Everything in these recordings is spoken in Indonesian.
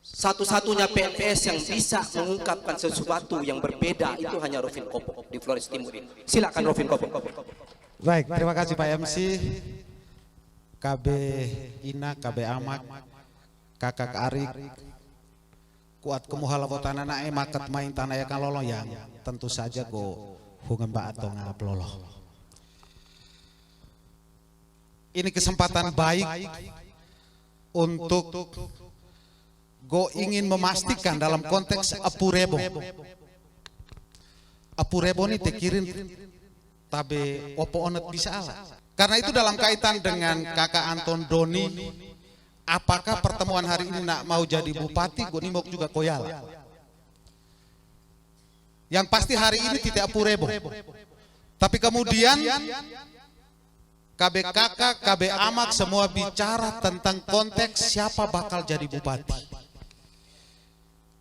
Satu-satunya PNS yang bisa mengungkapkan sesuatu yang berbeda itu hanya Rofin Kopo di Flores Timur ini. Silakan Rofin Kopo. Baik, terima kasih Pak MC, KB Ina, KB Amak, Kakak Arik, kuat kemuhala botana nae maket main tanah ya kalolo yang tentu saja go hubungan Mbak atau ngaplolo. Ini kesempatan baik untuk go ingin memastikan dalam konteks Apurebo. Apurebo ini tekirin tabe opo onet bisa ala. Karena itu dalam kaitan dengan Kakak Anton Doni, apakah pertemuan hari ini nak mau jadi bupati, gue nimok juga koyala. Yang pasti hari ini tidak Apurebo. Tapi kemudian KB Kakak, KB Amak semua bicara tentang konteks siapa bakal jadi bupati.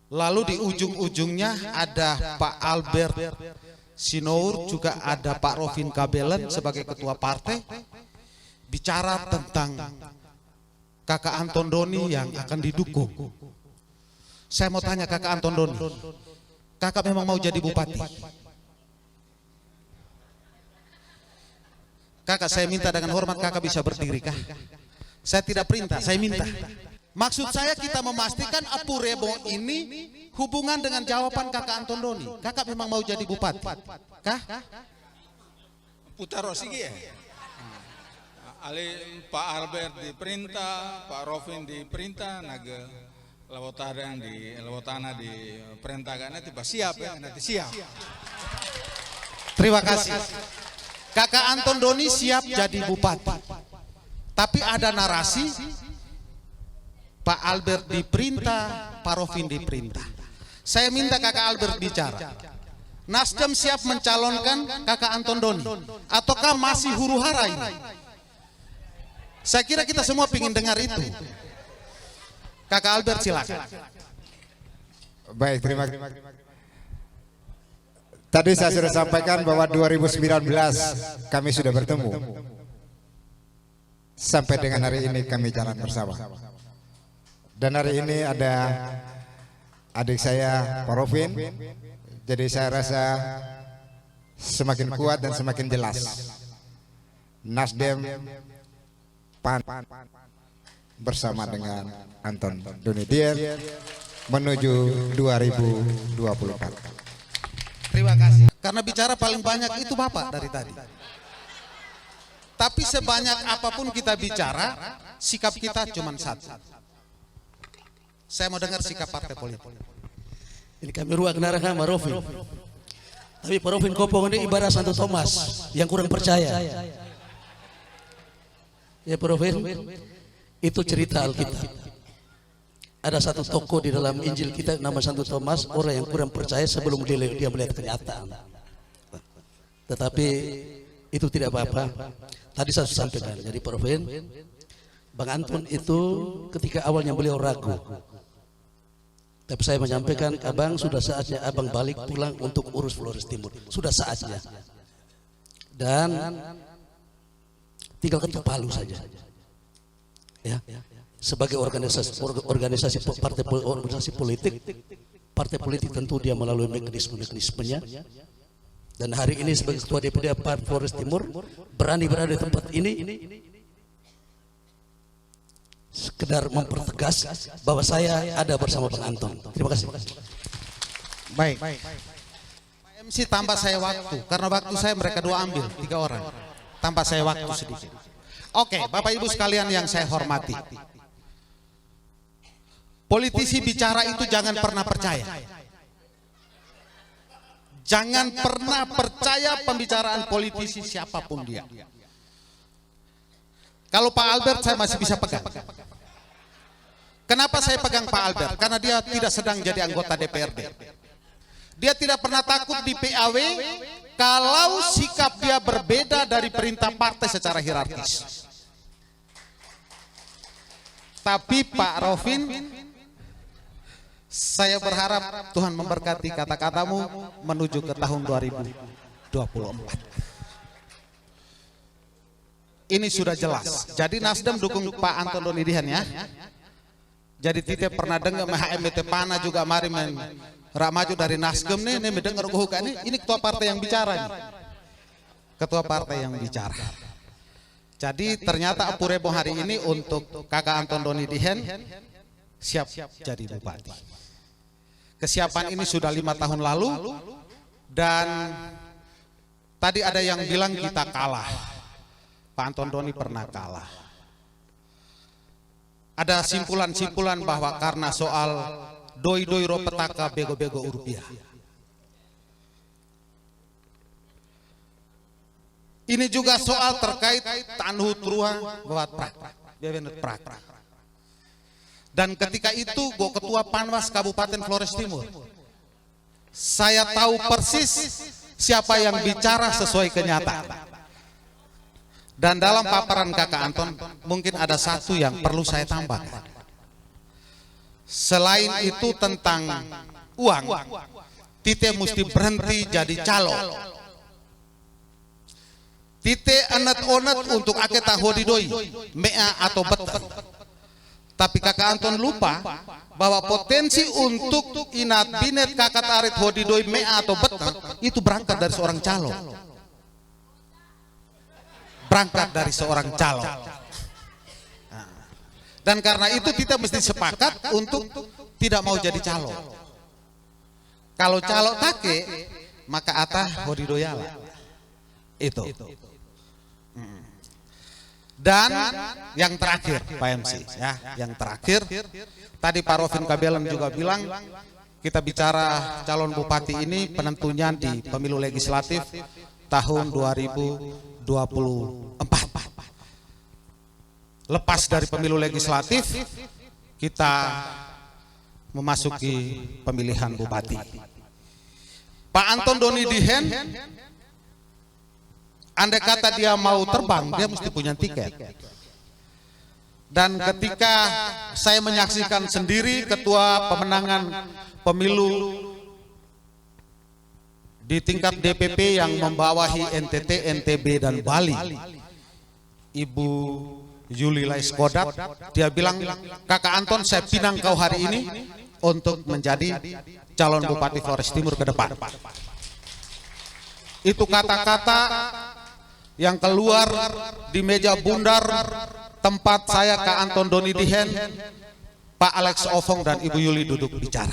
Lalu di ujung-ujungnya ada Pak Albert Sinour, juga ada Pak Rofin Kabelen sebagai ketua partai, bicara tentang Kakak Anton Doni yang akan didukung. Saya mau tanya Kakak Anton Doni, Kakak memang mau jadi bupati? Kakak, saya minta dengan hormat Kakak bisa berdiri kah? Saya tidak perintah, saya minta. Maksud saya kita memastikan Apurebo ini hubungan dengan jawaban Kakak Anton Doni. Kakak memang mau jadi bupati? Kah? Putar Rosigi ya? Ali Pak Albert diperintah, Pak Rofin diperintah, naga Lawotana diperintahkan, nanti siap ya, nanti siap. Terima kasih. Kakak Anton Doni siap jadi bupati. Tapi ada narasi Pak Albert diperintah, Pak Rofin diperintah. Saya minta Kakak Albert bicara. Nasdem siap mencalonkan Kakak Anton Doni ataukah masih huru hara ini? Saya kira kita semua ingin dengar itu. Kakak Albert silakan. Baik, terima kasih. Tadi saya sudah sampaikan bahwa 2019 kami sudah bertemu. Sampai dengan hari ini kami jalan bersama. Dan hari ini ada adik saya Pak Rofin. Jadi saya rasa semakin kuat dan semakin jelas Nasdem PAN bersama dengan Anton Doni Dier menuju 2024. Terima kasih. Karena bicara paling banyak itu Bapak dari tadi. Tapi sebanyak apapun kita bicara, sikap kita cuma satu. Saya mau dengar sikap partai politik. Ini kami ruang narang sama Rofin. Tapi Pak Rofin Kopong ini ibarat Santo Thomas yang kurang percaya. Ya Pak Rofin, itu cerita Alkitab. Ada satu tokoh di dalam Injil kita nama Santo Thomas, orang yang kurang percaya sebelum dia melihat kenyataan. Tetapi itu tidak apa-apa. Tadi saya sampaikan. Jadi Pak Rofin, Bang Anton itu ketika awalnya beliau ragu. Tapi saya menyampaikan, Abang sudah saatnya Abang balik pulang untuk urus Flores Timur. Sudah saatnya. Dan tinggal ketuk palu saja. Ya. Sebagai organisasi politik, partai politik tentu dia melalui mekanismenya. Dan hari ini sebagai ketua DPD Partai Flores Timur berani berada di tempat ini, sekedar mempertegas bahwa saya ada bersama Bang Anton. Terima kasih. Baik. Pak MC tambah saya waktu, karena waktu saya mereka dua ambil, 3 orang. Tambah saya waktu sedikit. Oke, Bapak Ibu sekalian yang saya hormati. Politisi bicara itu jangan pernah percaya. Jangan pernah percaya pembicaraan politisi siapapun dia. Kalau Pak Albert saya masih bisa pegang. Kenapa saya pegang Pak Albert? Karena dia tidak sedang jadi anggota DPRD. Dia tidak pernah takut di PAW kalau sikap dia berbeda dari perintah partai secara hierarkis. Tapi Pak Rofin, saya berharap Tuhan memberkati kata-katamu menuju ke tahun 2024. Ini sudah jelas. Jadi Nasdem dukung Pak Anton Doni Dian ya. Jadi tite pernah dengar MHMT Pana juga mari rak maju dari Nasdem nih mendengar gohuka ini ketua partai yang bicara nih. Ketua partai yang bicara. Jadi ternyata Apurebo hari ini untuk Kakak Anton Doni Dihen siap jadi bupati. Kesiapan ini sudah 5 tahun lalu dan tadi ada yang bilang kita kalah. Pak Anton Doni pernah kalah. Ada simpulan-simpulan bahwa karena soal doi-doi ro petaka bego-bego rupiah. Ini juga soal terkait tanuh truah buat prak. Dan ketika itu gue ketua Panwas Kabupaten Flores Timur. Saya tahu persis siapa yang bicara sesuai kenyataan. Dan dalam paparan Kakak Anton mungkin ada satu yang perlu saya tambahkan. Selain itu tentang uang, tite mesti berhenti jadi calon. Tite anet-onet untuk aketa hodidoi, mea atau betel. Tapi Kakak Anton lupa bahwa potensi untuk inat binet kakak arit hodidoi mea atau betel itu berangkat dari seorang calon. Berangkat dari seorang calon. Dan karena itu kita mesti sepakat untuk tidak mau jadi calon. Kalau calon take, maka atah hodidoyala. Itu. Dan yang terakhir Pak MC ya, yang terakhir tadi Pak Rovin Kabelen juga bilang kita bicara calon bupati ini penentunya di pemilu legislatif tahun 2024. Lepas dari pemilu legislatif kita memasuki pemilihan bupati. Pak Anton Doni Dihen andai kata dia mau terbang dia mesti punya tiket. Dan ketika saya menyaksikan sendiri ketua pemenangan pemilu di tingkat DPP yang membawahi NTT, NTB dan Bali, Ibu Yuli Laiskodat, dia bilang, Kakak Anton saya pinang kau hari ini untuk menjadi calon Bupati Flores Timur ke depan. Itu kata-kata yang keluar di meja bundar tempat saya Kak Anton Doni Dihen, Pak Alex Ovong dan Ibu Yuli duduk bicara.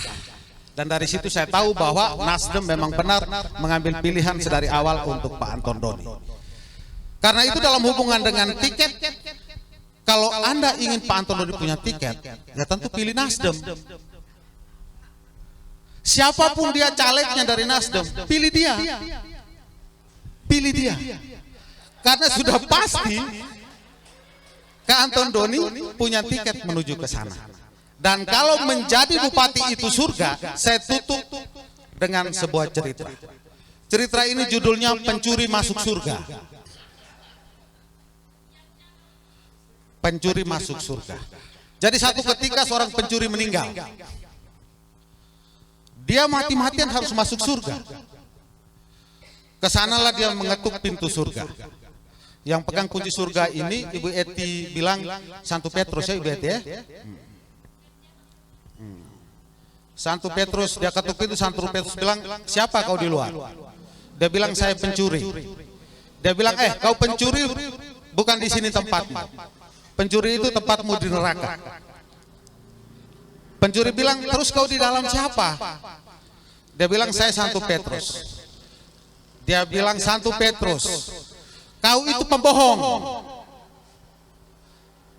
Dan dari situ saya tahu bahwa Nasdem memang benar mengambil pilihan sedari awal untuk Pak Anton Doni. Karena itu dalam hubungan dengan tiket, kalau Anda ingin Pak Anton Doni punya tiket, ya tentu pilih Nasdem. Siapapun dia calegnya dari Nasdem, pilih dia. Pilih dia. Karena sudah pasti Kak Anton Doni punya tiket menuju ke sana. Dan kalau menjadi bupati itu surga, saya tutup dengan sebuah cerita. Cerita ini judulnya Pencuri Masuk Surga. Pencuri masuk surga. Jadi satu ketika seorang pencuri meninggal. Dia mati-matian harus masuk surga. Kesanalah dia mengetuk pintu surga. Yang pegang kunci surga ini Ibu Eti bilang Santo Petrus ya Ibu Eti ya. Santo Petrus, dia ketuk pintu, Santo Petrus bilang, siapa kau di luar? Dia bilang saya pencuri. Dia bilang, kau pencuri bukan di sini tempatmu. Pencuri itu tempatmu di neraka. Pencuri bilang, terus kau di dalam siapa? Dia bilang saya Santo Petrus. Dia bilang Santo Petrus, kau itu pembohong.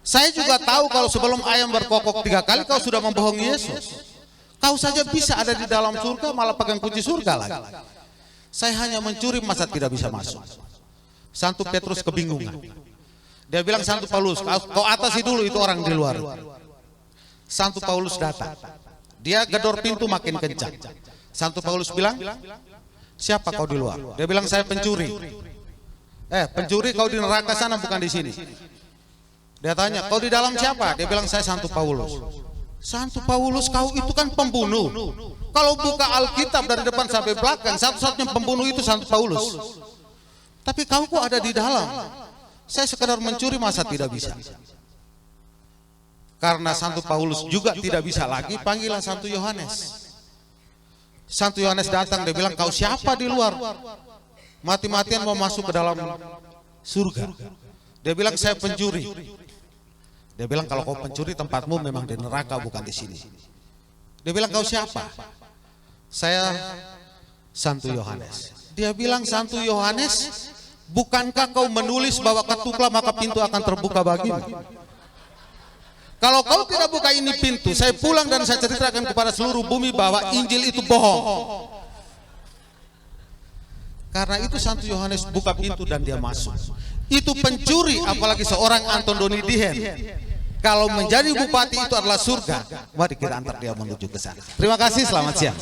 Saya juga tahu kalau sebelum ayam berkokok 3 kali kau sudah membohongi Yesus. Kau saja bisa ada di dalam surga malah pegang kunci surga lagi. Saya hanya mencuri masa tidak bisa masuk. Santo Petrus kebingungan. Dia bilang Santo Paulus, kau atasi dulu itu orang di luar. Santo Paulus datang. Dia gedor pintu makin kencang. Santo Paulus bilang, siapa kau di luar? Dia bilang saya pencuri. Pencuri kau di neraka sana bukan di sini. Dia tanya, kau di dalam siapa? Dia bilang saya Santo Paulus. Santo Paulus, kau itu kan pembunuh. Kalau buka Alkitab dari depan sampai belakang, satu-satunya pembunuh itu Santo Paulus. Tapi kau kok ada di dalam? Saya sekedar mencuri masa tidak bisa. Karena Santo Paulus juga tidak bisa lagi, panggilan Santo Yohanes. Santo Yohanes datang, dia bilang, kau siapa di luar? Mati-matian mau masuk ke dalam surga. Dia bilang, saya pencuri. Dia bilang, kalau kau pencuri tempatmu memang di neraka, bukan di sini. Dia bilang, kau siapa? Saya Santo Yohanes. Dia bilang, Santo Yohanes, bukankah kau menulis bahwa ketuklah maka pintu akan terbuka bagimu? Kalau kau tidak buka ini pintu, saya pulang dan saya ceritakan kepada seluruh bumi bahwa Injil itu bohong. Karena itu Santo Yohanes buka pintu dan dia masuk. Itu pencuri, apalagi seorang Anton Doni Dihen. Kalau menjadi bupati itu adalah surga, mari kita antar dia menuju ke sana. Terima kasih, selamat siang.